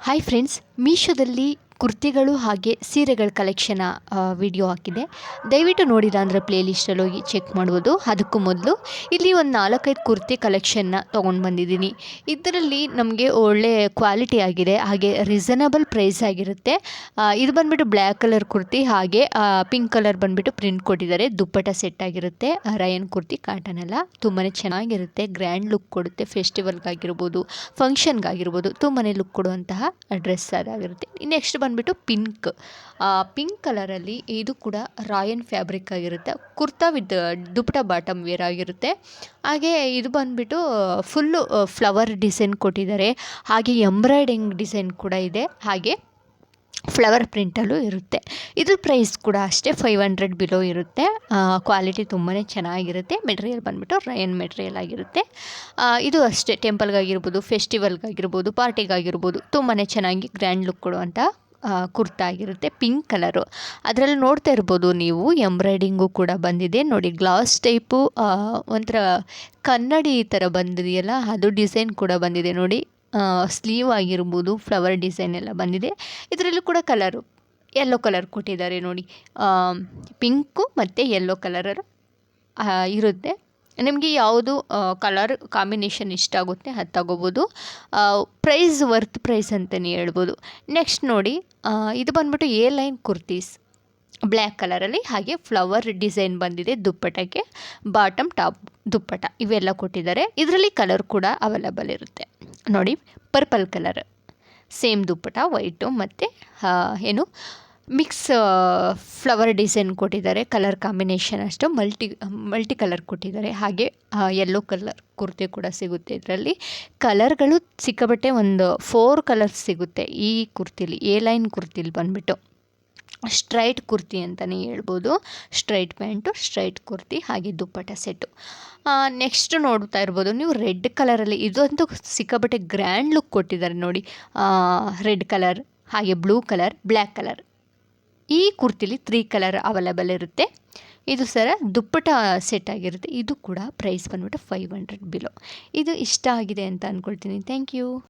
Hi friends, ಮೀಶೋದಲ್ಲಿ ಕುರ್ತಿಗಳು ಹಾಗೆ ಸೀರೆಗಳ ಕಲೆಕ್ಷನ್ ವಿಡಿಯೋ ಹಾಕಿದೆ. ದಯವಿಟ್ಟು ನೋಡಿಲ್ಲ ಅಂದರೆ ಪ್ಲೇಲಿಸ್ಟಲ್ಲಿ ಹೋಗಿ ಚೆಕ್ ಮಾಡ್ಬೋದು. ಅದಕ್ಕೂ ಮೊದಲು ಇಲ್ಲಿ ಒಂದು 4-5 ಕುರ್ತಿ ಕಲೆಕ್ಷನ್ನ ತೊಗೊಂಡು ಬಂದಿದ್ದೀನಿ. ಇದರಲ್ಲಿ ನಮಗೆ ಒಳ್ಳೆ ಕ್ವಾಲಿಟಿ ಆಗಿದೆ, ಹಾಗೆ ರೀಸನಬಲ್ ಪ್ರೈಸ್ ಆಗಿರುತ್ತೆ. ಇದು ಬಂದುಬಿಟ್ಟು ಬ್ಲ್ಯಾಕ್ ಕಲರ್ ಕುರ್ತಿ, ಹಾಗೆ ಪಿಂಕ್ ಕಲರ್ ಬಂದುಬಿಟ್ಟು ಪ್ರಿಂಟ್ ಕೊಟ್ಟಿದ್ದಾರೆ. ದುಪ್ಪಟ ಸೆಟ್ ಆಗಿರುತ್ತೆ. ರಯನ್ ಕುರ್ತಿ ಕಾಟನ್ ಎಲ್ಲ ತುಂಬಾ ಚೆನ್ನಾಗಿರುತ್ತೆ, ಗ್ರ್ಯಾಂಡ್ ಲುಕ್ ಕೊಡುತ್ತೆ. ಫೆಸ್ಟಿವಲ್ಗಾಗಿರ್ಬೋದು, ಫಂಕ್ಷನ್ಗಾಗಿರ್ಬೋದು ತುಂಬಾ ಲುಕ್ ಕೊಡುವಂತಹ ಡ್ರೆಸ್ ಅದಾಗಿರುತ್ತೆ. ನೆಕ್ಸ್ಟ್ ಬಂದುಬಿಟ್ಟು ಪಿಂಕ್ ಕಲರಲ್ಲಿ ಇದು ಕೂಡ ರಾಯನ್ ಫ್ಯಾಬ್ರಿಕ್ ಆಗಿರುತ್ತೆ. Kurta with dupatta bottom wear ಆಗಿರುತ್ತೆ. ಹಾಗೆ ಇದು ಬಂದುಬಿಟ್ಟು ಫುಲ್ಲು ಫ್ಲವರ್ ಡಿಸೈನ್ ಕೊಟ್ಟಿದ್ದಾರೆ, ಹಾಗೆ ಎಂಬ್ರಾಯ್ಡಿಂಗ್ ಡಿಸೈನ್ ಕೂಡ ಇದೆ, ಹಾಗೆ ಫ್ಲವರ್ ಪ್ರಿಂಟಲ್ಲೂ ಇರುತ್ತೆ. ಇದ್ರ ಪ್ರೈಸ್ ಕೂಡ ಅಷ್ಟೇ 500 ಬಿಲೋ ಇರುತ್ತೆ. ಕ್ವಾಲಿಟಿ ತುಂಬಾ ಚೆನ್ನಾಗಿರುತ್ತೆ. ಮೆಟೀರಿಯಲ್ ಬಂದುಬಿಟ್ಟು ರಯನ್ ಮೆಟೀರಿಯಲ್ ಆಗಿರುತ್ತೆ. ಇದು ಅಷ್ಟೇ ಟೆಂಪಲ್ಗಾಗಿರ್ಬೋದು, ಫೆಸ್ಟಿವಲ್ಗಾಗಿರ್ಬೋದು, ಪಾರ್ಟಿಗಾಗಿರ್ಬೋದು ತುಂಬಾ ಚೆನ್ನಾಗಿ ಗ್ರ್ಯಾಂಡ್ ಲುಕ್ ಕೊಡುವಂಥ ಕುರ್ತಾ ಆಗಿರುತ್ತೆ. ಪಿಂಕ್ ಕಲರು, ಅದರಲ್ಲಿ ನೋಡ್ತಾ ಇರ್ಬೋದು ನೀವು, ಎಂಬ್ರಾಯ್ಡಿಂಗು ಕೂಡ ಬಂದಿದೆ ನೋಡಿ. ಗ್ಲಾಸ್ ಟೈಪು ಒಂಥರ ಕನ್ನಡಿ ಥರ ಬಂದಿದೆಯಲ್ಲ, ಅದು ಡಿಸೈನ್ ಕೂಡ ಬಂದಿದೆ ನೋಡಿ. ಸ್ಲೀವ್ ಆಗಿರ್ಬೋದು, ಫ್ಲವರ್ ಡಿಸೈನ್ ಎಲ್ಲ ಬಂದಿದೆ. ಇದರಲ್ಲೂ ಕೂಡ ಕಲರು ಯೆಲ್ಲೋ ಕಲರ್ ಕೊಟ್ಟಿದ್ದಾರೆ ನೋಡಿ. ಪಿಂಕು ಮತ್ತು ಯೆಲ್ಲೋ ಕಲರ್ ಇರುತ್ತೆ. ನಿಮಗೆ ಯಾವುದು ಕಲರ್ ಕಾಂಬಿನೇಷನ್ ಇಷ್ಟ ಆಗುತ್ತೆ ಅದು ತಗೋಬೋದು. ಪ್ರೈಸ್ ವರ್ತ್ ಪ್ರೈಸ್ ಅಂತಲೇ ಹೇಳ್ಬೋದು. ನೆಕ್ಸ್ಟ್ ನೋಡಿ, ಇದು ಬಂದ್ಬಿಟ್ಟು ಎ ಲೈನ್ ಕುರ್ತೀಸ್ ಬ್ಲ್ಯಾಕ್ ಕಲರಲ್ಲಿ, ಹಾಗೆ ಫ್ಲವರ್ ಡಿಸೈನ್ ಬಂದಿದೆ. ದುಪ್ಪಟಕ್ಕೆ ಬಾಟಮ್ ಟಾಪ್ ದುಪ್ಪಟ ಇವೆಲ್ಲ ಕೊಟ್ಟಿದ್ದಾರೆ. ಇದರಲ್ಲಿ ಕಲರ್ ಕೂಡ ಅವೈಲಬಲ್ ಇರುತ್ತೆ ನೋಡಿ. Purple colour same dupatta, white ಮತ್ತು ಏನು ಮಿಕ್ಸ್ ಫ್ಲವರ್ ಡಿಸೈನ್ ಕೊಟ್ಟಿದ್ದಾರೆ. ಕಲರ್ ಕಾಂಬಿನೇಷನ್ ಅಷ್ಟು ಮಲ್ಟಿ ಕಲರ್ ಕೊಟ್ಟಿದ್ದಾರೆ. ಹಾಗೆ ಯೆಲ್ಲೋ ಕಲರ್ ಕುರ್ತಿ ಕೂಡ ಸಿಗುತ್ತೆ. ಇದರಲ್ಲಿ ಕಲರ್ಗಳು ಸಿಕ್ಕಾಬಟ್ಟೆ ಒಂದು 4 ಕಲರ್ಸ್ ಸಿಗುತ್ತೆ ಈ ಕುರ್ತಿಲಿ. ಎ ಲೈನ್ ಕುರ್ತಿಲಿ ಬಂದುಬಿಟ್ಟು ಸ್ಟ್ರೈಟ್ ಕುರ್ತಿ ಅಂತಲೇ ಹೇಳ್ಬೋದು. ಸ್ಟ್ರೈಟ್ ಪ್ಯಾಂಟು, ಸ್ಟ್ರೈಟ್ ಕುರ್ತಿ, ಹಾಗೆ ದುಪ್ಪಟ ಸೆಟ್ಟು. ನೆಕ್ಸ್ಟ್ ನೋಡ್ತಾ ಇರ್ಬೋದು ನೀವು, ರೆಡ್ ಕಲರಲ್ಲಿ ಇದಂತೂ ಸಿಕ್ಕಾಬಟ್ಟೆ ಗ್ರ್ಯಾಂಡ್ ಲುಕ್ ಕೊಟ್ಟಿದ್ದಾರೆ ನೋಡಿ. ರೆಡ್ ಕಲರ್, ಹಾಗೆ ಬ್ಲೂ ಕಲರ್, ಬ್ಲ್ಯಾಕ್ ಕಲರ್. ಈ ಕುರ್ತಿಲಿ 3 ಕಲರ್ ಅವೈಲಬಲ್ ಇರುತ್ತೆ. ಇದು ಸರ ದುಪ್ಪಟ ಸೆಟ್ ಆಗಿರುತ್ತೆ. ಇದು ಕೂಡ ಪ್ರೈಸ್ ಬಂದ್ಬಿಟ್ಟು 500 ಬಿಲೋ. ಇದು ಇಷ್ಟ ಆಗಿದೆ ಅಂತ ಅಂದ್ಕೊಳ್ತೀನಿ. Thank you.